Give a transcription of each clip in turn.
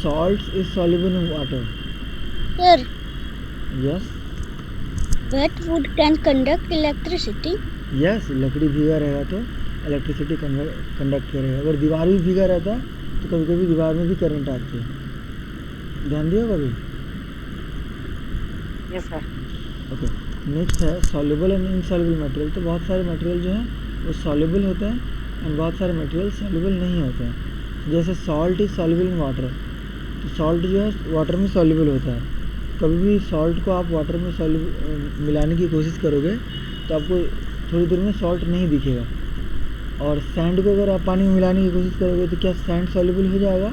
salts is soluble in water. Sir, Yes. wet wood can conduct electricity. Yes, लकड़ी भीगा रहेगा तो electricity conduct करेगा. अगर दीवार भी भीगा रहता है तो कभी कभी दीवार में भी करंट आती है. ध्यान दिया कभी? Yes sir. ओके. नेक्स्ट है सॉल्युबल एंड इनसॉल्युबल मटेरियल. तो बहुत सारे मटेरियल जो हैं वो सॉल्युबल होते हैं एंड बहुत सारे मटेरियल सॉल्युबल नहीं होते हैं. जैसे salt is soluble in water. तो सॉल्ट जो है वाटर में सॉल्युबल होता है. कभी भी सॉल्ट को आप वाटर में मिलाने की कोशिश करोगे तो आपको थोड़ी देर में सॉल्ट नहीं दिखेगा. और सैंड को अगर आप पानी में मिलाने की कोशिश करोगे तो क्या सैंड सॉल्युबल हो जाएगा?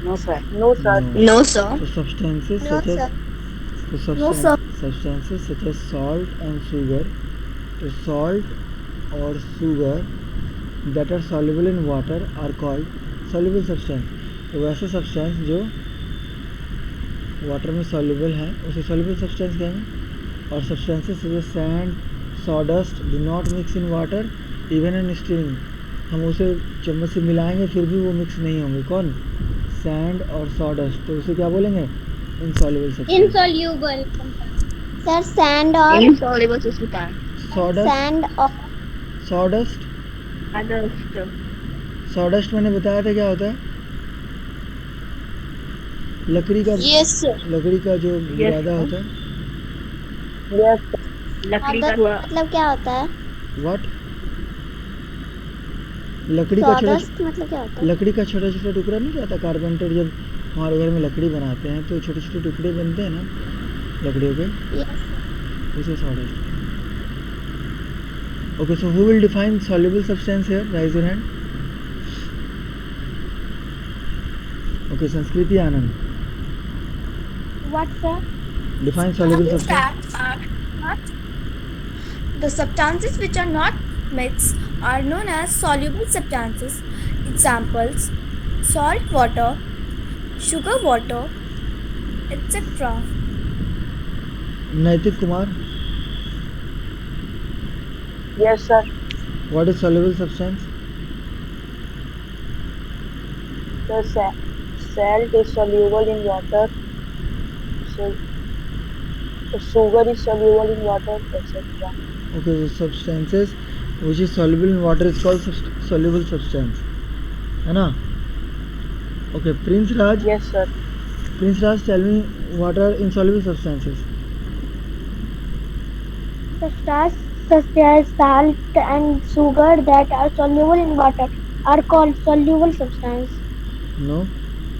No sir. No sir. No, sir. तो substances No, such as sir. तो No, sir. substances such as salt and sugar. तो salt और sugar that are soluble in water are called soluble substance. तो वैसे substance जो water में soluble है उसे soluble substance कहेंगे. और substances such as sand, sawdust do not mix in water even in stirring. हम उसे चम्मच से मिलाएंगे फिर भी वो मिक्स नहीं होंगे. कौन? सैंड और sawdust. तो उसे क्या बोलेंगे? Insoluble substance. Insoluble. Sir, sand or insoluble substance. sawdust. sand or sawdust sawdust मैंने बताया था क्या होता है. लकड़ी का yes, sir. लकड़ी का जो बुरादा होता है. यस. लकड़ी का मतलब क्या होता है? व्हाट? लकड़ी का छोटा Sawdust मतलब क्या होता है? लकड़ी का छोटा छोटा टुकड़ा नहीं रहता. कारपेंटर जब हमारे घर में लकड़ी बनाते हैं तो छोटे छोटे टुकड़े बनते हैं ना लकड़ियों के. Yes. उसे sawdust. Okay, so who will define soluble substance here? Raise your hand. Okay, Sanskriti Anand. What, sir? Define soluble substance. The substances which are not mixed are known as soluble substances. Examples: salt water, sugar water, etc. Naitik Kumar. Yes sir. What is soluble substance? The salt is soluble in water. So the sugar is soluble in water, etc. Okay, so substances which is soluble in water is called soluble substance. है ना? Okay, Prince Raj. Yes sir. Prince Raj, tell me what are insoluble substances? Substances such as salt and sugar that are soluble in water are called soluble substance. No,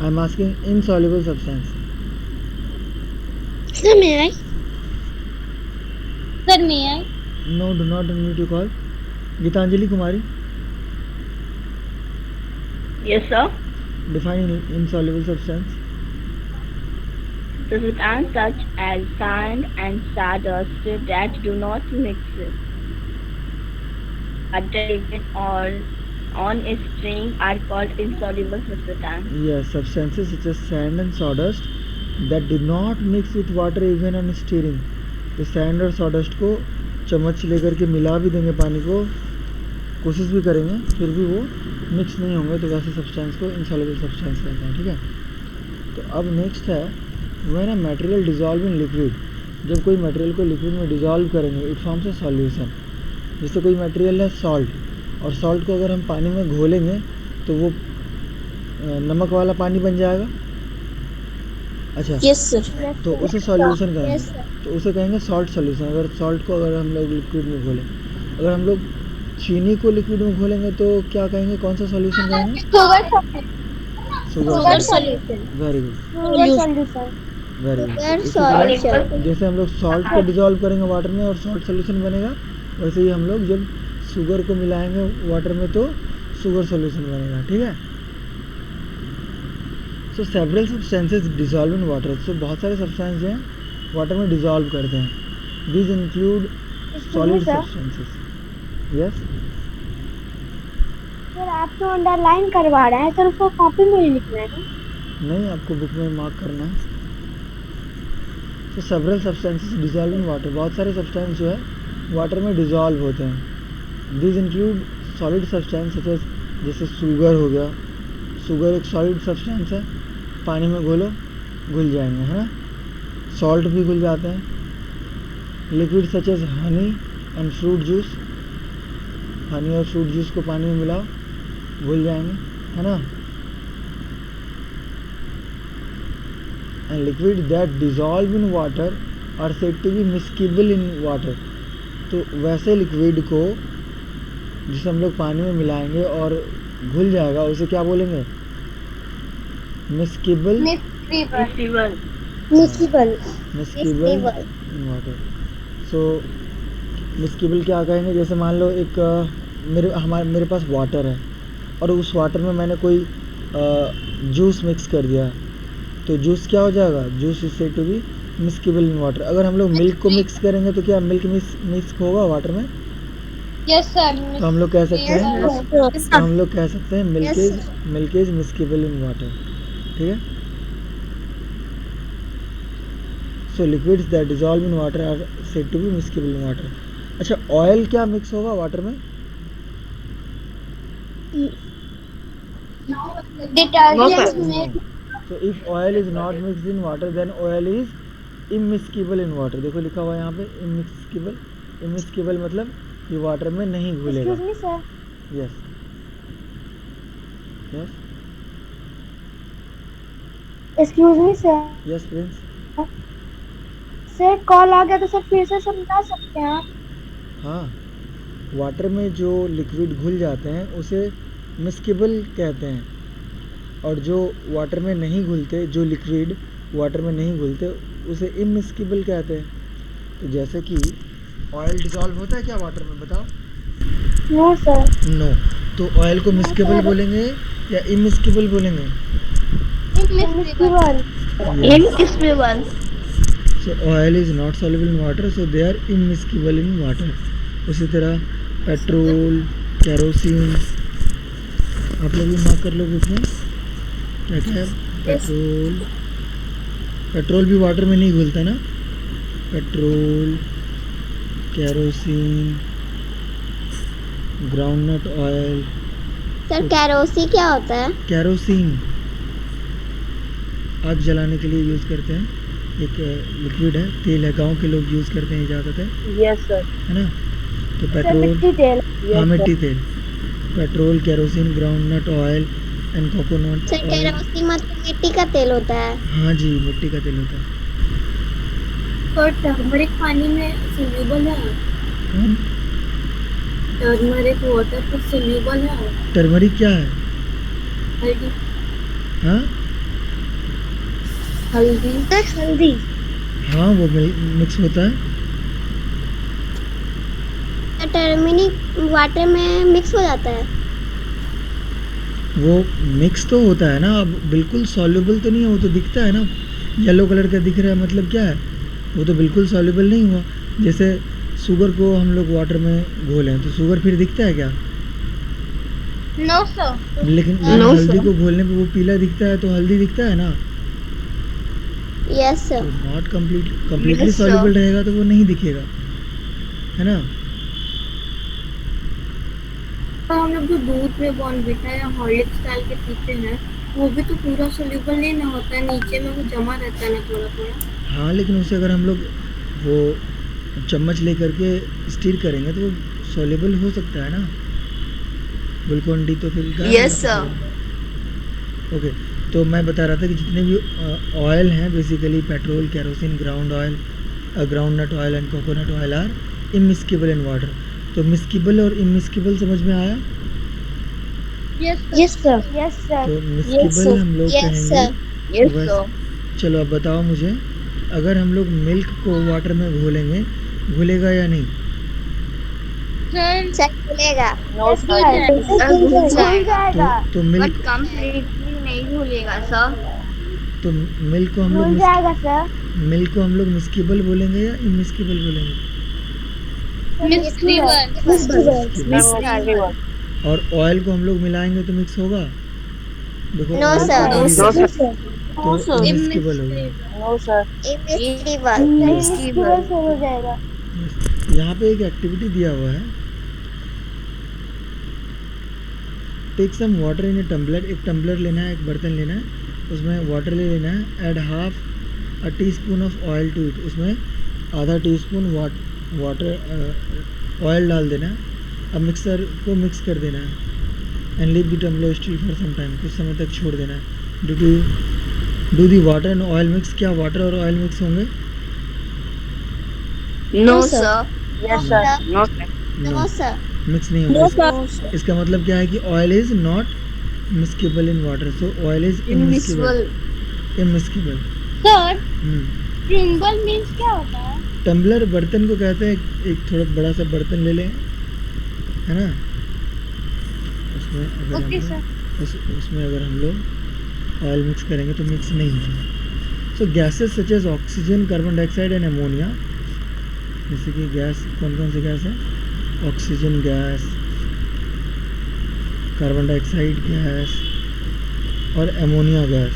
I'm asking insoluble substance. Sir, may I? Sir, may I? No, do not unmute your call. Gitanjali Kumari, Yes sir. define insoluble substance. The substance such as sand and sawdust that do not mix even or on a string are called insoluble substance. Yes, substances such as sand and sawdust that do not mix with water even on stirring. तो sand और sawdust को चम्मच लेकर के मिला भी देंगे पानी को, कोशिश भी करेंगे फिर भी वो मिक्स नहीं होंगे, तो वैसे सब्सटेंस को इनसॉल्युबल सब्सटेंस कहते हैं. ठीक है. तो अब नेक्स्ट है when a material dissolve in liquid. जब कोई मटेरियल को लिक्विड में डिजॉल्व करेंगे इट फॉर्म्स अ सॉल्यूशन. जैसे कोई मटेरियल है सॉल्ट, और सॉल्ट को अगर हम पानी में घोलेंगे तो वो नमक वाला पानी बन जाएगा. अच्छा. Yes, sir. तो उसे सॉल्यूशन कहेंगे. Yes, sir. तो उसे कहेंगे सॉल्ट सॉल्यूशन. अगर सॉल्ट को अगर हम लोग लिक्विड में घोलें, अगर हम लोग चीनी को लिक्विड में घोलेंगे तो क्या कहेंगे, कौन सा सॉल्यूशन कहेंगे? Sugar solution. Very good, Sugar solution. Very good. Sugar solution. जैसे हम लोग सॉल्ट को डिजॉल्व करेंगे वाटर में और सॉल्ट सॉल्यूशन बनेगा, वैसे ही हम लोग जब शुगर को मिलाएंगे वाटर में तो शुगर सॉल्यूशन बनेगा. ठीक है. So several substances dissolve in water. So बहुत सारे सब्सटेंस हैं वाटर में डिजॉल्व करते हैं. These include solid sir. Substances. Yes. Sir, आप तो अंडरलाइन करवा रहे हैं सर, उसको कॉपी में ही लिखना है. नहीं, आपको बुक में मार्क करना है. तो several substances dissolve in water. बहुत सारे सब्सटेंस जो है वाटर में डिजॉल्व होते हैं. This include solid substance such as जैसे शुगर हो गया. शुगर एक सॉलिड सब्सटेंस है, पानी में घोलो घुल जाएंगे, है ना। सॉल्ट भी घुल जाते हैं। Liquid such as honey and fruit juice, honey और फ्रूट जूस को पानी में मिलाओ घुल जाएंगे, है ना। And liquid that dissolve in water are said to be miscible in water. तो वैसे लिक्विड को जिसे हम लोग पानी में मिलाएंगे और घुल जाएगा उसे क्या बोलेंगे? मिस्केबल मिस्केबल मिस्केबल मिस्केबल इन वाटर। सो मिस्केबल क्या कहेंगे? जैसे मान लो एक मेरे पास वाटर है और उस वाटर में मैंने कोई जूस मिक्स कर दिया, तो जूस क्या हो जाएगा? Juice is said to be miscible in water. अगर हम लोग मिल्क को मिक्स करेंगे तो क्या मिल्क मिक्स होगा वाटर में? Yes sir. तो हम लोग कह सकते हैं तो हम लोग कह सकते हैं milk is miscible in water, ठीक है। So liquids that dissolve in water are said to be miscible in water. अच्छा, ऑयल क्या मिक्स होगा वाटर में? Detergent So if oil is not mixed in water then oil is immiscible in water। देखो लिखा हुआ है यहाँ पे immiscible। immiscible मतलब ये वाटर में नहीं घुलेगा। Excuse me sir, yes yes excuse me sir, yes Prince. Sir call आ गया तो सर फिर से समझा सकते हैं? हाँ, वाटर में जो लिक्विड घुल जाते हैं उसे मिस्केबल कहते हैं, और जो वाटर में नहीं घुलते, जो लिक्विड वाटर में नहीं घुलते उसे इमिस्केबल कहते हैं। तो जैसे कि ऑयल डिसॉल्व होता है क्या वाटर में, बताओ? No sir. नो। तो ऑयल को मिस्केबल बोलेंगे या इमिस्केबल बोलेंगे? Miscible. Immiscible. So oil is not soluble in water, so they are immiscible in water. उसी तरह पेट्रोल, केरोसिन, आप लोग भी मार्क कर लो बुक में क्या क्या है। पेट्रोल भी वाटर में नहीं घुलता ना। Petrol, kerosene, groundnut oil. Sir kerosene क्या होता है? केरोसिन आग जलाने के लिए यूज़ करते हैं, एक लिक्विड है, तेल है, गांव के लोग यूज़ करते हैं ज़्यादातर, यस सर। है ना। तो सर पेट्रोल, मिट्टी तेल। हाँ मिट्टी तेल, petrol, kerosene, groundnut oil and coconut sir oil. Kerosene मतलब मिट्टी का तेल होता है? हाँ जी, मिट्टी का तेल होता है। और टर्मरिक पानी में सोल्यूबल है? हाँ? टर्मरिक वाटर पर सोल्यूबल है? टर्मरिक क्या है? हल्दी। हाँ हल्दी। सर हल्दी। हाँ, वो मिक्स होता है। टर्मरिक वाटर में मिक्स हो जाता है? वो मिक्स तो होता है ना, अब बिल्कुल सॉल्युबल तो नहीं है, वो तो दिखता है ना, येलो कलर का दिख रहा है, मतलब क्या है, वो तो बिल्कुल सॉल्युबल नहीं हुआ। जैसे शुगर को हम लोग वाटर में घोलें तो शुगर फिर दिखता है क्या? No sir. लेकिन No, हल्दी sir. को घोलने पे वो पीला दिखता है, तो हल्दी दिखता है ना। यस तो sir. Not completely Yes, sir. Soluble रहेगा तो वो नहीं दिखेगा, है ना। तो हम लोग जो दूध में बॉर्नविटा या हॉर्लिक्स डाल के पीते हैं वो भी तो पूरा सोल्यूबल नहीं ना होता है, नीचे में वो जमा रहता है ना थोड़ा थोड़ा। हाँ, लेकिन उसे अगर हम लोग वो चम्मच लेकर के स्टीर करेंगे तो वो सॉल्युबल हो सकता है ना। ग्लूकोन डी तो फिर यस सर। ओके, तो मैं बता रहा था कि जितने भी ऑयल हैं, basically petrol, kerosene, groundnut oil and coconut oil are immiscible in water. तो मिस्केबल और इमिस्केबल समझ में आया? Yes sir. Yes sir. तो मिस्केबल हम लोग Yes, कहेंगे। यस बस, सर। चलो अब बताओ मुझे, अगर हम लोग मिल्क को वाटर में घोलेंगे, घुलेगा या नहीं? सर खुलेगा। नो सर घुल जाएगा। तो मिल्क कंप्लीटली नहीं भूलेगा सर। तो मिल्क को हम घुल लोग जाएगा सर। मिल्क को हम लोग मिस्केबल बोलेंगे या इमिस्केबल बोलेंगे? मिस्केबल। और ऑयल को हम लोग मिलाएंगे तो मिक्स होगा? देखो नो ऑयल सर। को नो मिलाएंगे सर। तो इमिस्केबल होगा। No sir. मिस्केबल से हो जाएगा। यहाँ पे एक एक्टिविटी दिया हुआ है, take some water in a tumbler, एक टम्बलर लेना है, एक बर्तन लेना है, उसमें वाटर ले लेना है, add half a teaspoon of oil to it, उसमें आधा टीस्पून वाटर ऑयल डाल देना है। अब मिक्सर को मिक्स कर देना है and leave the tumbler still for some time, कुछ समय तक छोड़ देना है। Do the water and oil mix, क्या वाटर और ऑयल मिक्स होंगे? No, No, sir. sir. Yes, sir. No, sir. No, sir. Mix नहीं होंगे। इसका मतलब क्या है कि oil is not मिस्केबल in water, so oil is Invisible. इमिस्केबल। Sir, tremble means क्या होता है? टम्बलर बर्तन को कहते हैं, एक थोड़ा बड़ा सा बर्तन ले लें, है ना, उसमें अगर Okay, sir. उसमें अगर हम लोग ऑयल मिक्स करेंगे तो मिक्स नहीं होगा। So gases such as oxygen, carbon dioxide and ammonia, जैसे कि गैस कौन कौन सी गैस है? Oxygen gas, carbon dioxide gas और ammonia gas,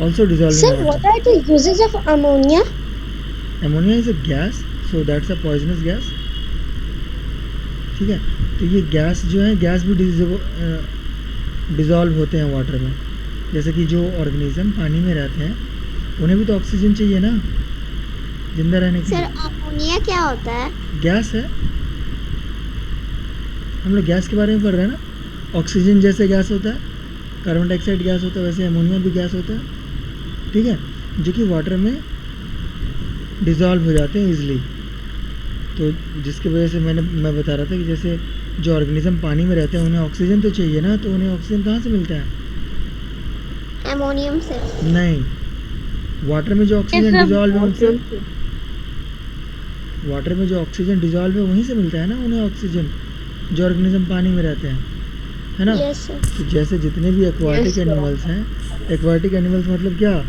also dissolve Sir, in what water. are the uses of ammonia? Ammonia is a gas, so that's a poisonous gas. ठीक है, तो ये गैस जो है, गैस भी डिजॉल्व होते हैं वाटर में। जैसे कि जो ऑर्गेनिज्म पानी में रहते हैं उन्हें भी तो ऑक्सीजन चाहिए ना जिंदा रहने के Sir, लिए। ammonia क्या होता है? गैस है, हम लोग गैस के बारे में पढ़ रहे हैं ना। ऑक्सीजन जैसे गैस होता है, कार्बन डाइऑक्साइड गैस होता है, वैसे अमोनिया भी गैस होता है। ठीक है, जो कि वाटर में डिज़ोल्व हो जाते हैं इजीली। तो जिसकी वजह से मैं बता रहा था कि जैसे जो ऑर्गेनिज्म पानी में रहते हैं उन्हें ऑक्सीजन तो चाहिए ना, तो उन्हें ऑक्सीजन कहाँ से मिलता है? Ammonium से। नहीं, वाटर में जो ऑक्सीजन डिज़ोल्व है उनसे, वाटर में जो ऑक्सीजन डिज़ोल्व है वहीं से मिलता है ना उन्हें ऑक्सीजन, जो ऑर्गेनिज्म पानी में रहते हैं, है ना। Yes, sir. तो जैसे जितने भी एक्वाटिक Yes, sir. एनिमल्स हैं, एक्वाटिक एनिमल्स मतलब क्या?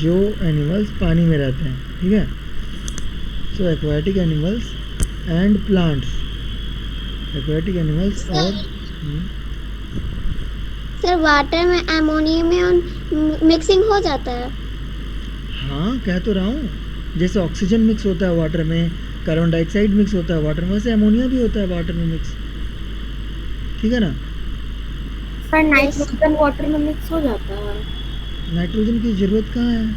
जो एनिमल्स पानी में रहते हैं, ठीक है। So aquatic animals and plants, aquatic animals और सर, वाटर में अमोनियम मिक्सिंग हो जाता है। हाँ कह तो रहा हूँ, जैसे ऑक्सीजन मिक्स होता है वाटर में, कार्बन डाइऑक्साइड मिक्स होता है वाटर में, वैसे अमोनिया भी होता है वाटर में मिक्स, ठीक है ना। सर, नाइट्रोजन वाटर में मिक्स हो जाता है। नाइट्रोजन की ज़रूरत कहाँ है?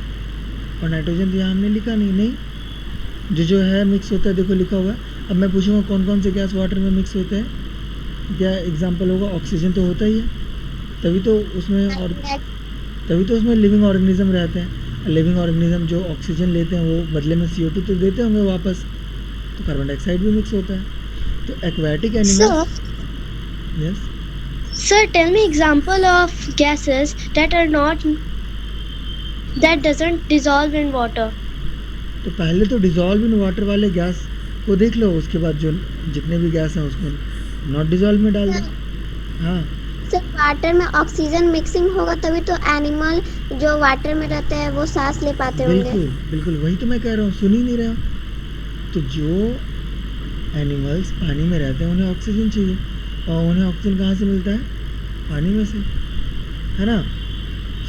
और नाइट्रोजन तो यहाँ हमने लिखा नहीं, जो है मिक्स होता है, देखो लिखा हुआ है। अब मैं पूछूंगा कौन कौन से गैस वाटर में मिक्स होते हैं, क्या एग्जांपल होगा? ऑक्सीजन तो होता ही है, तभी तो उसमें लिविंग ऑर्गेनिज्म रहते हैं। लिविंग ऑर्गेनिज्म जो ऑक्सीजन लेते हैं वो बदले में CO2 तो देते होंगे वापस, तो कार्बन डाइऑक्साइड भी मिक्स होता है। तो aquatic animals, yes Sir, tell me example of gases that doesn't dissolve in water. तो पहले तो डिजॉल्व इन वाटर वाले गैस को देख लो, उसके बाद जो जितने भी गैस हैं उसको नॉट डिजॉल्व में डाल दो। हाँ सर, वाटर में ऑक्सीजन मिक्सिंग होगा तभी तो एनिमल जो वाटर में रहते हैं वो सांस ले पाते होंगे। बिल्कुल बिल्कुल, वही तो मैं कह रहा हूँ, सुन ही नहीं रहे हो। तो जो एनिमल्स पानी में रहते हैं उन्हें ऑक्सीजन चाहिए, और उन्हें ऑक्सीजन कहाँ से मिलता है? पानी में से, है ना।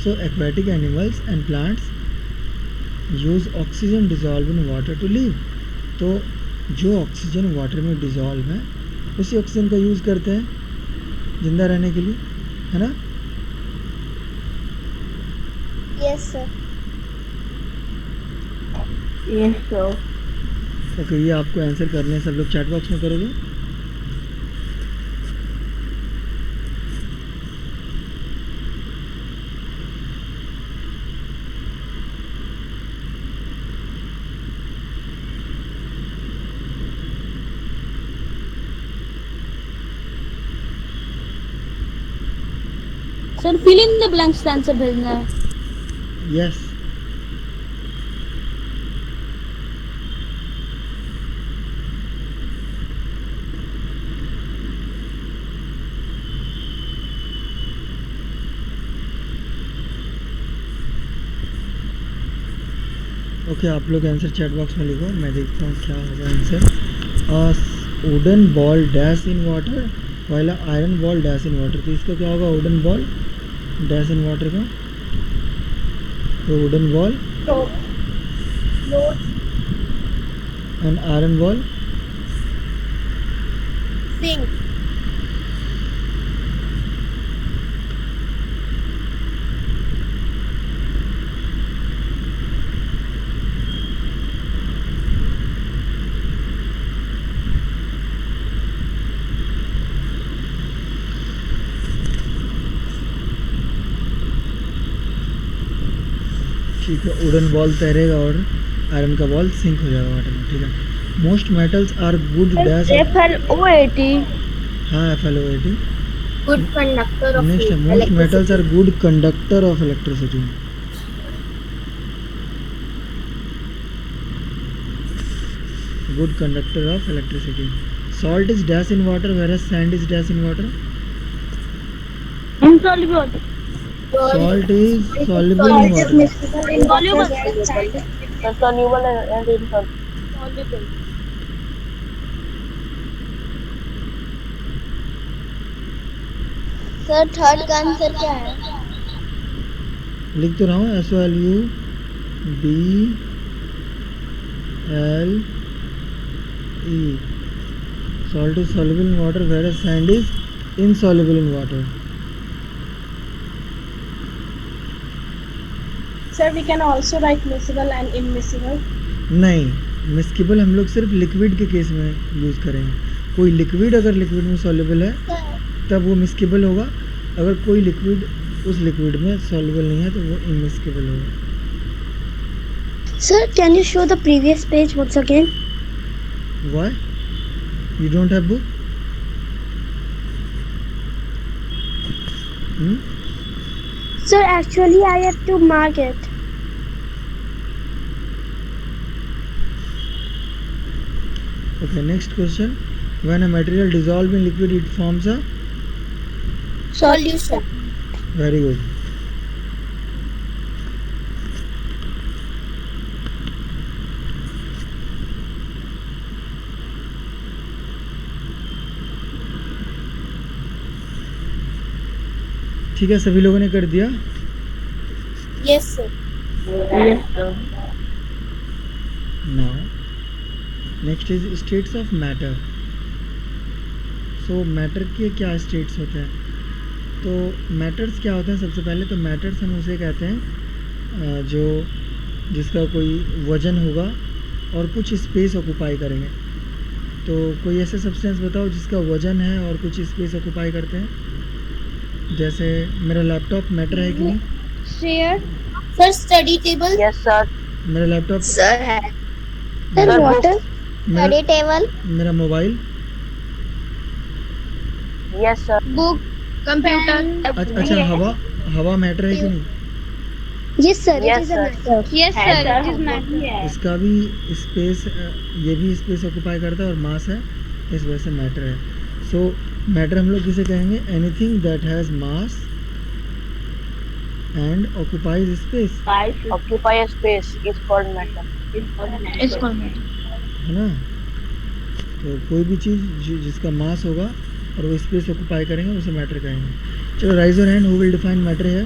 So aquatic animals and plants use oxygen dissolve in water to live. तो जो ऑक्सीजन वाटर में डिजॉल्व है उसी ऑक्सीजन का यूज़ करते हैं जिंदा रहने के लिए, है ना। Yes sir. Yes, sir. तो फिर ये आपको आंसर करने हैं, सब लोग चैट बॉक्स में करोगे। Sir, fill in the blanks का आंसर भेजना है। यस ओके, आप लोग आंसर चैट बॉक्स में लिखो, मैं देखता हूँ क्या होगा answer. Wooden ball dash in water while iron ball dash in water. तो इसका क्या होगा? Wooden ball dash in water का, तो wooden ball and iron ball ठीक है, वुडन बॉल तैरेगा और आयरन का बॉल सिंक हो जाएगा वाटर में, ठीक है। Most metals are good dash. FLOAT. हाँ, FLOAT। Good conductor of next है most metals are good conductor of electricity. Good conductor of electricity. Salt is dash in water whereas sand is dash in water. Insoluble. Salt is soluble in water. Insoluble. Soluble and insoluble. Sir third का answer क्या है? लिख तो रहा हूँ SOLUBLE। Salt is soluble in water whereas sand is insoluble in water. Sir, we can also write miscible and immiscible. नहीं, मिस्किबल हम लोग सिर्फ लिक्विड के केस में यूज़ करेंगे। कोई लिक्विड अगर लिक्विड में सॉल्युबल है तब वो मिस्किबल होगा, अगर कोई लिक्विड उस लिक्विड में सॉल्युबल नहीं है तो वो इमिस्किबल होगा। Sir, can you show the previous page once again? Why? You don't have book? Sir, actually I have to mark it. Okay, next question. When a material dissolves in liquid, it forms a. Solution. Very good. ठीक है, सभी लोगों ने कर दिया। Yes, sir. Yes, sir. Now, next is states of matter. So matter के क्या states होते हैं? तो matters क्या होते हैं? सबसे पहले तो matters हम उसे कहते हैं जो जिसका कोई वजन होगा और कुछ स्पेस ऑक्यूपाई करेंगे। तो कोई ऐसे सब्सटेंस बताओ जिसका वजन है और कुछ स्पेस ऑक्यूपाई करते हैं। जैसे मेरा लैपटॉप मैटर है कि नहीं? Chair. Sir, study table. Yes, sir. मेरा लैपटॉप, Sir, है. Sir, Sir, water. मेरा, Study table. मेरा mobile, Yes, sir. Book. Computer. अच्छा हवा, हवा मैटर है कि नहीं? Yes, sir. Yes, it is a sir. matter. Yes, है, sir. sir. It is matter. इसका भी स्पेस, ये भी स्पेस ऑक्यूपाई करता है और मास है, इस वजह से मैटर है। सो मैटर हम लोग किसे कहेंगे? Anything that has mass and occupies space, Occupy a space is called matter. It's called matter. है ना? तो कोई भी चीज़ जिसका मास होगा और वो स्पेस ऑक्यूपाई करेंगे उसे मैटर कहेंगे। चलो, rise your hand, who will define matter है?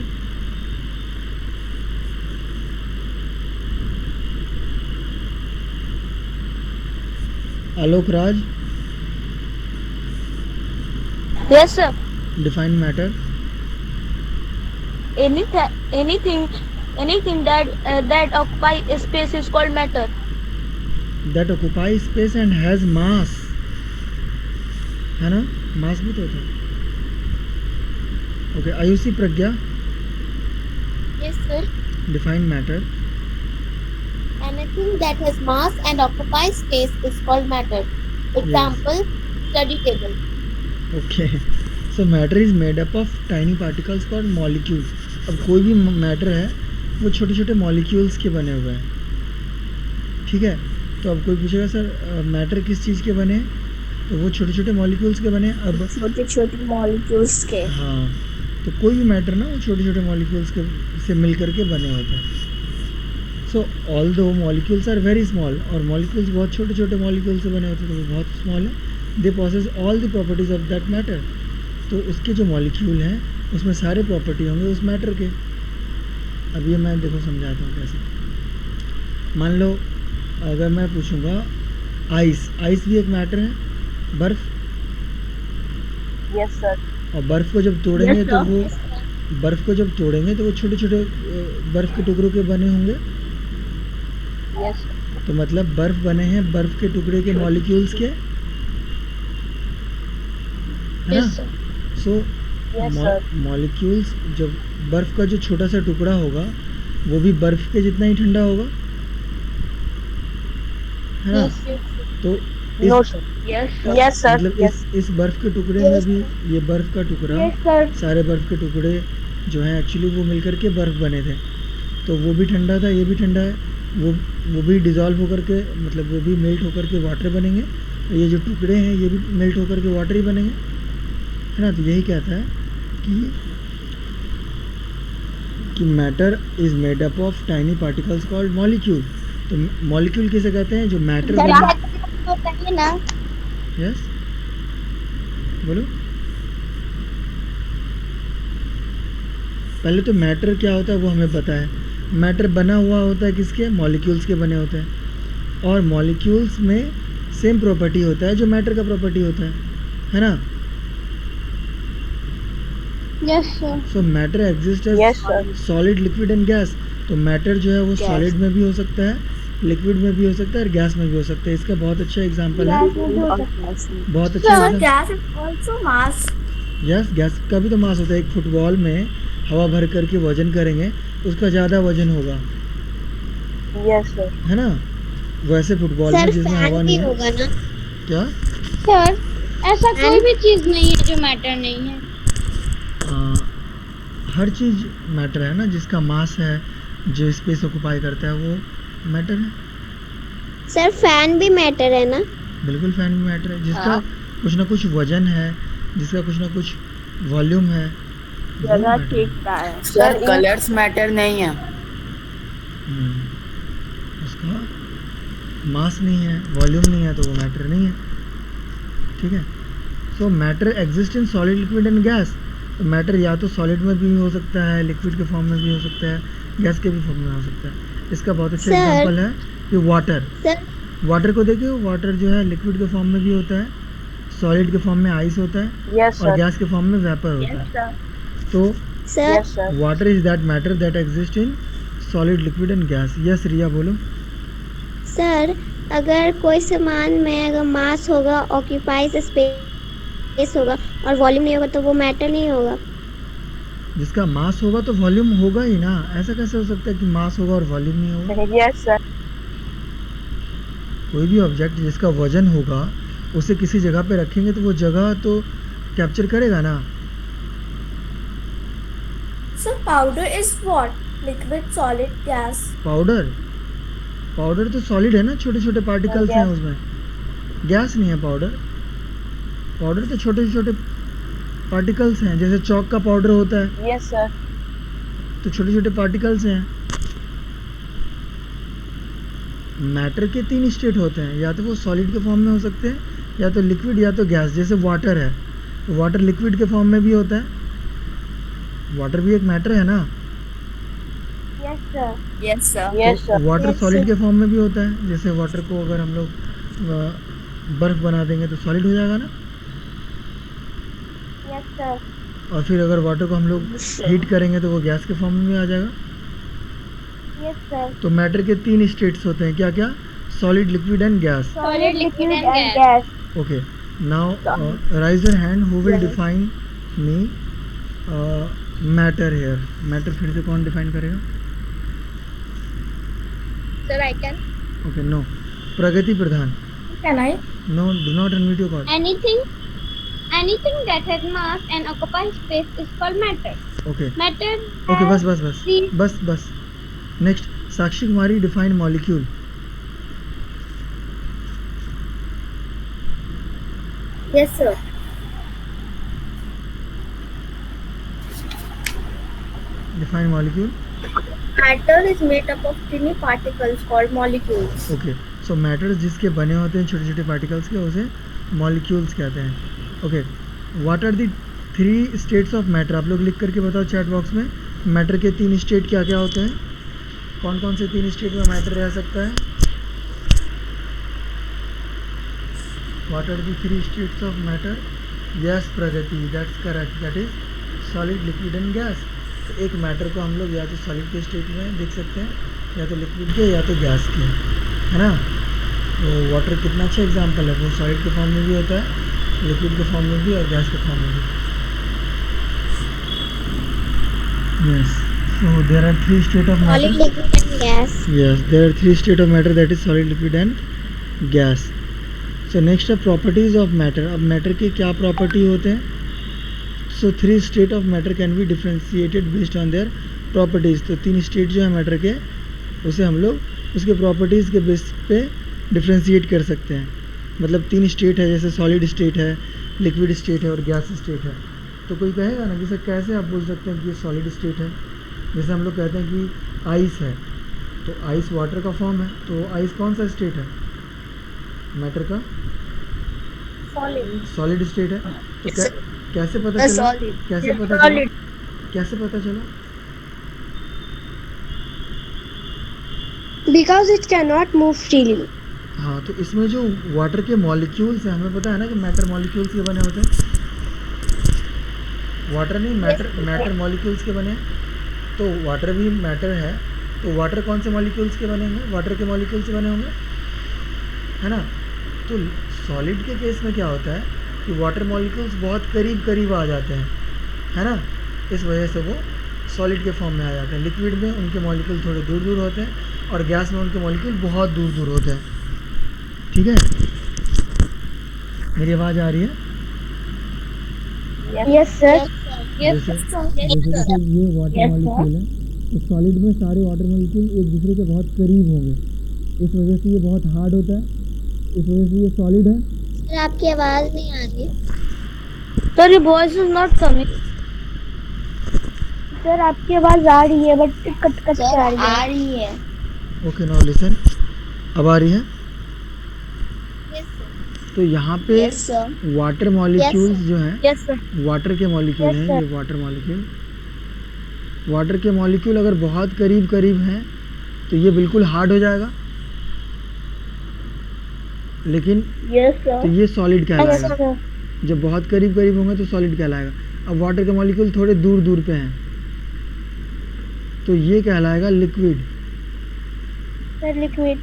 Alok Raj, Yes, sir. Define matter. Anything that occupy a space is called matter. That occupy space and has मास, है ना? मास भी तो होता है। Okay, Ayushi Pragya, Yes, sir. Define matter. Anything that has mass and occupies space is called matter. Example, study table. Okay, so matter is made up of tiny particles called molecules. अब कोई भी matter है वो छोटे छोटे molecules के बने हुए हैं, ठीक है? तो अब कोई पूछेगा सर मैटर किस चीज़ के बने हैं, तो वो छोटे छोटे मॉलिक्यूल्स के बने हैं। अब छोटे छोटे मॉलिक्यूल्स के। हाँ, तो कोई भी मैटर ना वो छोटे छोटे मॉलिक्यूल्स के से मिल करके बने होते हैं। सो ऑल दो मॉलिक्यूल्स आर वेरी स्मॉल, और मॉलिक्यूल्स बहुत छोटे छोटे मॉलिक्यूल से बने होते हैं तो वो बहुत स्मॉल है। They possess all the properties of that matter. तो उसके जो मॉलिक्यूल हैं उसमें सारे प्रॉपर्टी होंगे उस मैटर के। अब ये मैं देखो समझाता हूँ कैसे। मान लो अगर मैं पूछूंगा आइस, आइस भी एक मैटर है, बर्फ़, Yes, sir. और बर्फ़ को जब तोड़ेंगे Yes, तो sir. वो बर्फ़ को जब तोड़ेंगे तो वो छोटे छोटे बर्फ़ के टुकड़ों के बने होंगे। Yes, sir. तो मतलब बर्फ़ बने हैं बर्फ़ के टुकड़े के मॉलिक्यूल्स के, है ना? सो Yes, sir. मॉलिक्यूल्स, जब बर्फ़ का जो छोटा सा टुकड़ा होगा वो भी बर्फ के जितना ही ठंडा होगा, है ना? तो No, इस sir. Yes, Yes, sir. मतलब Yes. इस बर्फ के टुकड़े में भी, ये बर्फ का टुकड़ा, Yes, sir. सारे बर्फ के टुकड़े जो हैं एक्चुअली वो मिलकर के बर्फ बने थे, तो वो भी ठंडा था, ये भी ठंडा है, वो भी डिज़ोल्व होकर के, मतलब वो भी मेल्ट होकर के वाटर बनेंगे, और ये जो टुकड़े हैं ये भी मेल्ट होकर के वाटर ही बनेंगे, है ना? तो यही कहता है कि matter is made up of tiny particles called molecule. तो मॉलिक्यूल किसे कहते हैं? जो मैटर बताइए ना। यस, बोलो। पहले तो मैटर क्या होता है वो हमें पता है। मैटर बना हुआ होता है किसके? मॉलिक्यूल्स के बने होते हैं, और मॉलिक्यूल्स में सेम प्रॉपर्टी होता है जो मैटर का प्रॉपर्टी होता है ना? Yes, sir. So matter exist as Yes, sir. Solid, liquid and gas. तो मैटर जो है वो सॉलिड में भी हो सकता है, लिक्विड में भी हो सकता है, और गैस में भी हो सकता है। इसका बहुत अच्छा एग्जांपल है, बहुत अच्छा So example. gas is also mass. Yes, gas का भी तो मास होता है। एक फुटबॉल में हवा भर करके वजन करेंगे तो उसका ज़्यादा वजन होगा, Yes, sir. है ना? वैसे फुटबॉल में जिसमें हवा नहीं है, होगा ना क्या सर? ऐसा कोई भी चीज नहीं है जो मैटर नहीं है। हर चीज़ मैटर है ना, जिसका मास है, जो स्पेस ऑक्यूपाई करता है वो मैटर है। सर फैन भी मैटर है ना? बिल्कुल, फैन भी मैटर है, जिसका कुछ ना कुछ वजन है, जिसका कुछ ना कुछ वॉल्यूम है, वो matter है। सर कलर्स मैटर नहीं है। उसका मास नहीं है, वॉल्यूम नहीं है, तो वो मैटर नहीं है, ठीक है? सो matter exist in solid, liquid and gas. तो मैटर या तो सॉलिड में भी हो सकता है, लिक्विड के फॉर्म में भी हो सकता है, गैस के भी फॉर्म में हो सकता है। इसका बहुत अच्छा Sir. एग्जांपल है कि वाटर। सर वाटर को देखिए, वाटर जो है लिक्विड के फॉर्म में भी होता है, सॉलिड के फॉर्म में आइस होता है, Yes, और sir. गैस के फॉर्म में वेपर होता है। तो sir Yes, sir. Water is that matter that exist in solid, liquid and gas. Yes Riya, बोलो। सर अगर कोई सामान में अगर मास होगा, ऑक्यूपाइज स्पेस होगा, और वॉल्यूम नहीं होगा तो वो मैटर नहीं होगा। जिसका मास होगा तो वॉल्यूम होगा ही ना, ऐसा कैसे हो सकता है कि मास होगा और वॉल्यूम नहीं होगा? Yes, sir. कोई भी ऑब्जेक्ट जिसका वजन होगा, उसे किसी जगह पे रखेंगे तो वो जगह तो कैप्चर करेगा ना। So powder is what? Liquid, solid, gas. Powder, powder तो सॉलिड है ना, छोटे छोटे पार्टिकल्स हैं Gas. उसमें। गैस नहीं है पाउडर, पाउडर तो छोटे छोटे पार्टिकल्स हैं, जैसे चौक का पाउडर होता है Yes, sir. तो छोटे छोटे पार्टिकल्स हैं। मैटर के 3 स्टेट होते हैं, या तो वो सॉलिड के फॉर्म में हो सकते हैं, या तो लिक्विड, या तो गैस। जैसे वाटर है, तो वाटर लिक्विड के फॉर्म में भी होता है, वाटर भी एक मैटर है ना। Yes sir. Yes, sir. Yes, sir. Water Yes, solid sir. के फॉर्म में भी होता है, जैसे वाटर को अगर हम लोग बर्फ बना देंगे तो सॉलिड हो जाएगा ना। Yes sir. और फिर अगर वाटर को हम लोग हीट करेंगे तो वो गैस के फॉर्म में भी आ जाएगा। Yes sir. तो मैटर के 3 स्टेट्स होते हैं, क्या क्या? Solid, liquid and gas. Solid, liquid and gas. Okay, now raise your hand who will define me matter here. Matter फिर से कौन डिफाइन करेगा? Sir I can. Okay, no. Pragati Pradhan. Can I? No, do not unmute your call. Anything that has mass and occupies space is called matter. Okay Matter okay, has बस three- बस। Next, Sakshi Kumari define molecule. Yes, sir. Define molecule. Matter is made up of tiny particles called molecules. Okay, so matters जिसके बने होते हैं छोटे छोटे particles के, उसे मॉलिक्यूल्स कहते हैं। Okay, what are the 3 states of matter? आप लोग लिख करके बताओ चैट बॉक्स में, मैटर के 3 स्टेट क्या क्या होते हैं? कौन कौन से 3 स्टेट में मैटर रह सकता है? What are the 3 states of matter? Yes Pragati, that's correct, that is solid, liquid and gas. तो एक मैटर को हम लोग या तो सॉलिड के स्टेट में देख सकते हैं, या तो लिक्विड के, या तो गैस के, है ना। तो वाटर कितना अच्छा एग्जांपल है, वो सॉलिड के फॉर्म में भी होता है, लिक्विड के फॉर्म में भी, और गैस के फॉर्म में भी। Yes, So there are three state of matter. solid, liquid and gas. Yes, there are three state of matter, that is solid, liquid and gas. So next are properties of matter. अब matter के क्या property होते हैं? So three state of matter can be differentiated based on their properties. तो तीन state जो है matter के, उसे हम लोग उसके properties के बेस पे differentiate कर सकते हैं. मतलब तीन state है, जैसे solid state है, liquid state है और gas state है. तो कोई कहेगा ना कि सर कैसे आप बोल सकते हैं कि ये solid state है? जैसे हम लोग कहते हैं कि आइस है, तो आइस वाटर का फॉर्म है, तो आइस कौन सा स्टेट है? मैटर का सॉलिड स्टेट है. तो कैसे पता चला? कैसे पता चला? Because it cannot move freely. हाँ, तो इसमें जो वाटर के मॉलिक्यूल्स हैं, हमें पता है ना कि मैटर मॉलिक्यूल्स के बने होते हैं. वाटर नहीं, मैटर मॉलिक्यूल्स के बने हैं. तो वाटर भी मैटर है, तो वाटर कौन से मॉलिक्यूल्स के बने होंगे? वाटर के मॉलिक्यूल से बने होंगे, है ना. तो सॉलिड के केस में क्या होता है कि वाटर मॉलिक्यूल्स बहुत करीब करीब आ जाते हैं, है ना. इस वजह से वो सॉलिड के फॉर्म में आ जाते हैं. लिक्विड में उनके मॉलिक्यूल थोड़े दूर दूर होते हैं और गैस में उनके मॉलिक्यूल बहुत दूर दूर होते हैं. ठीक है, मेरी आवाज़ आ रही है? Yes, sir. जैसे ये वाटर मॉलिक्यूल है, तो सॉलिड में सारे वाटर मॉलिक्यूल एक दूसरे के बहुत करीब होंगे. इस वजह से ये बहुत हार्ड होता है, इस वजह से ये सॉलिड है. सर आपकी आवाज नहीं आ रही. Sir your voice is not coming. Sir आपकी आवाज आ रही है बट कट कट के आ रही है. Okay, now listen. अब आ रही है? तो यहाँ पे वाटर मॉलिक्यूल्स जो हैं, Yes sir. वाटर के मॉलिक्यूल हैं, ये वाटर मॉलिक्यूल. वाटर के मॉलिक्यूल अगर बहुत करीब करीब हैं तो ये बिल्कुल हार्ड हो जाएगा, लेकिन Yes sir. तो ये सॉलिड कहलाएगा. जब बहुत करीब करीब होंगे तो सॉलिड कहलाएगा. अब वाटर के मॉलिक्यूल थोड़े दूर दूर पे हैं तो ये कहलाएगा लिक्विड. Sir liquid.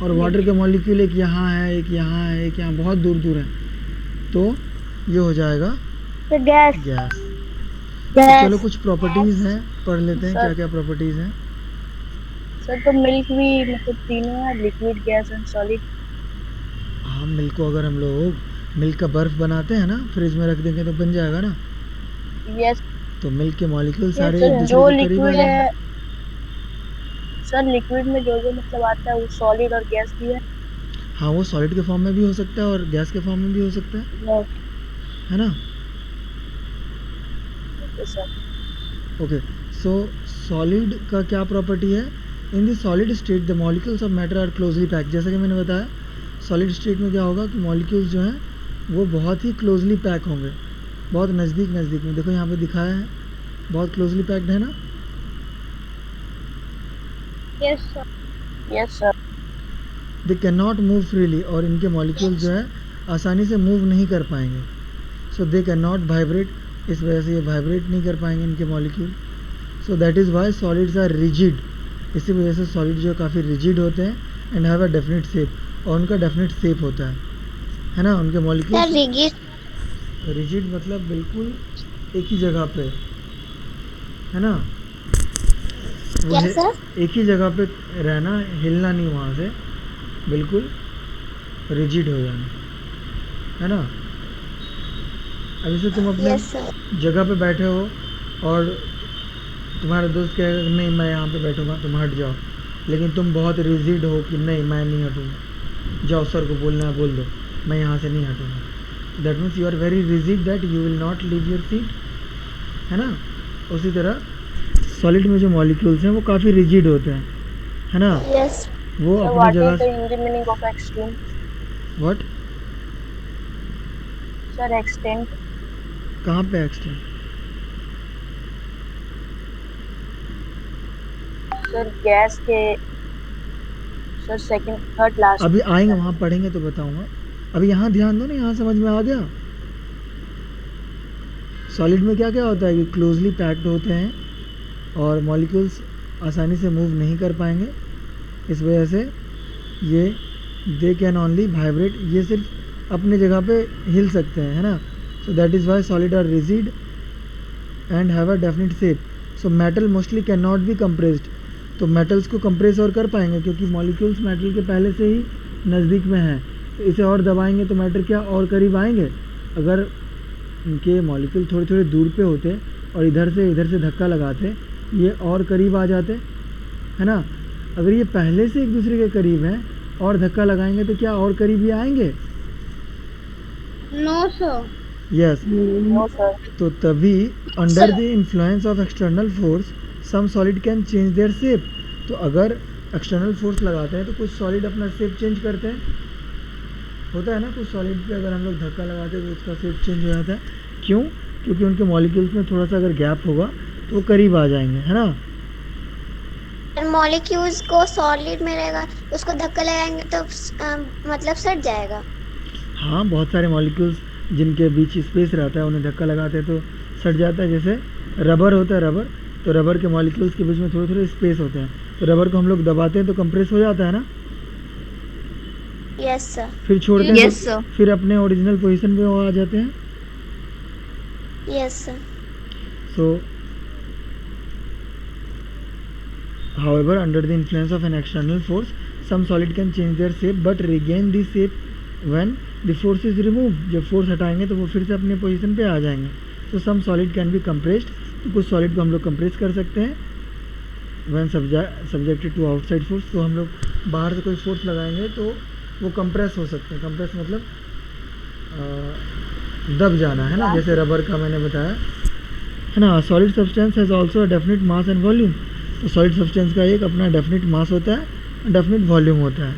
और वाटर के मॉलिक्यूल एक यहाँ है, एक यहाँ है, एक यहाँ, बहुत दूर दूर है, तो ये हो जाएगा सर गैस. गैस. तो चलो कुछ प्रॉपर्टीज हैं, पढ़ लेते हैं क्या क्या प्रॉपर्टीज हैं. सर तो मिल्क भी मतलब तीनों है, लिक्विड, गैस एंड सॉलिड. हाँ, मिल्क को अगर हम लोग मिल्क का बर्फ बनाते हैं ना, फ्रिज में रख देंगे तो बन जाएगा ना. यस तो मिल्क के मॉलिक्यूल सारे सर. एक दूसरे जो के करीब आ लिक्विड जाएंगे. है सर, लिक्विड में जो मतलब आता है वो सॉलिड और गैस भी है. हाँ, वो सॉलिड के फॉर्म में भी हो सकता है और गैस के फॉर्म में भी हो सकता है, है ना. Yes sir. Okay, so solid का क्या प्रॉपर्टी है? In the solid state the molecules of matter are closely packed. जैसा कि मैंने बताया, सॉलिड स्टेट में क्या होगा कि मॉलिक्यूल्स जो हैं वो बहुत ही क्लोजली पैक होंगे, बहुत नज़दीक नज़दीक में. देखो यहाँ पे दिखाया है, बहुत क्लोजली पैक्ड है ना. Yes sir. Yes sir. They can not move freely, और इनके मॉलिक्यूल जो है आसानी से मूव नहीं कर पाएंगे. So they can not vibrate, इस वजह से ये वाइब्रेट नहीं कर पाएंगे इनके molecule. So that is why solids are rigid. इसी वजह से सॉलिड जो काफ़ी रिजिड होते हैं and have a definite shape, और उनका डेफिनेट शेप होता है ना. उनके मॉलिक्यूल सर रिजिड. रिजिड मतलब बिल्कुल एक ही जगह पे, है ना. वो क्या सर? एक ही जगह पे रहना, हिलना नहीं वहाँ से, बिल्कुल रिजिड हो जाना, है ना. अब जैसे तुम अपने यस सर. जगह पे बैठे हो और तुम्हारा दोस्त कहेगा नहीं मैं यहाँ पे बैठूंगा, तुम हट जाओ, लेकिन तुम बहुत रिजिड हो कि नहीं मैं नहीं हटूंगा, जाओ सर को बोलना है बोल दो, मैं यहाँ से नहीं हटूंगा. That means you are very rigid that you will not leave your seat, है ना. उसी तरह सॉलिड में जो मॉलिक्यूल्स हैं वो काफ़ी रिजिड होते हैं, है ना. यस. वो So अपनी what is जगह the Hindi meaning of extreme? What, Sir, extent. कहाँ पे एक्सटेंड? सर गैस के सर सेकंड थर्ड लास्ट. अभी आएंगे वहाँ पढ़ेंगे तो बताऊंगा. अभी यहाँ ध्यान दो ना, यहाँ समझ में आ गया. सॉलिड में क्या क्या होता है कि क्लोजली पैक्ड होते हैं और मॉलिक्यूल्स आसानी से मूव नहीं कर पाएंगे, इस वजह से ये दे कैन ओनली वाइब्रेट, ये सिर्फ अपने जगह पे हिल सकते हैं, है ना. So that is why solid are rigid and have a definite shape. So metal mostly can not be compressed, तो मेटल्स को कंप्रेस और कर पाएंगे क्योंकि मॉलिक्यूल्स मेटल के पहले से ही नज़दीक में हैं, तो इसे और दबाएंगे तो मैटर क्या और करीब आएंगे। अगर इनके मॉलिक्यूल थोड़े थोड़े दूर पे होते और इधर से धक्का लगाते, ये और करीब आ जाते, है ना। अगर ये पहले से एक दूसरे के करीब हैं और धक्का लगाएंगे तो क्या और करीब ही आएंगे? No sir. Yes. No, sir. तो तभी under the influence of external force some solid can change their shape. तो अगर एक्सटर्नल फोर्स लगाते हैं तो कुछ सॉलिड अपना शेप चेंज करते हैं, होता है ना, कुछ सॉलिड पे अगर हम लोग धक्का लगाते हैं तो उसका शेप चेंज हो जाता है। क्यों? क्योंकि उनके मॉलिक्यूल्स में थोड़ा सा अगर गैप होगा तो वो करीब आ जाएंगे, है ना। मॉलिक्यूल्स को सॉलिड में रहेगा, उसको धक्का लगाएंगे तो मतलब सट जाएगा। हाँ, बहुत सारे मॉलिक्यूल्स जिनके बीच स्पेस रहता है उन्हें धक्का लगाते हैं तो सट जाता है। जैसे रबर होता है, रबर, तो रबर के मॉलिक्यूल्स के बीच में थोड़े थोड़े स्पेस होते हैं, तो रबर को हम लोग दबाते हैं तो कंप्रेस हो जाता है ना। Yes sir. फिर छोड़ते हैं Yes, तो फिर अपने ओरिजिनल पोजीशन पे वो आ जाते हैं। Yes sir. So, however, under the influence of an external force, some solid can change their shape but regain the shape when the force is removed. जब फोर्स हटाएंगे तो वो फिर से अपने पोजीशन पे आ जाएंगे। So some solid can be compressed, तो कुछ सॉलिड को हम लोग कंप्रेस कर सकते हैं when subjected to outside force। तो हम लोग बाहर से कोई फोर्स लगाएंगे तो वो कंप्रेस हो सकते हैं। कंप्रेस मतलब दब जाना, है ना, जैसे रबर का मैंने बताया, है ना। Solid substance has also a definite mass and volume. तो सॉलिड सब्सटेंस का एक अपना डेफिनेट मास होता है, डेफिनेट वॉल्यूम होता है,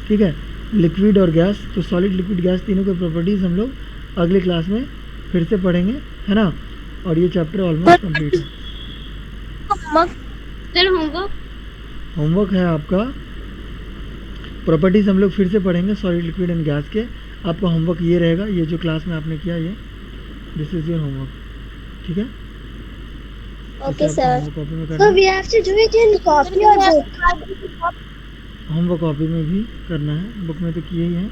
ठीक है। लिक्विड और गैस, तो सॉलिड, लिक्विड, गैस तीनों के प्रॉपर्टीज़ हम लोग अगले क्लास में फिर से पढ़ेंगे, है ना। और ये चैप्टर ऑलमोस्ट कंप्लीट है। होमवर्क है आपका, प्रॉपर्टीज़ हम लोग फिर से पढ़ेंगे सॉलिड, लिक्विड एंड गैस के। आपका होमवर्क ये रहेगा, ये जो क्लास में आपने किया, ये दिस इज़ योर होमवर्क, ठीक है। Okay, sir. कॉपी में So करना, we have to do it in copy or book? Homework copy में भी करना है, बुक में तो किए ही हैं।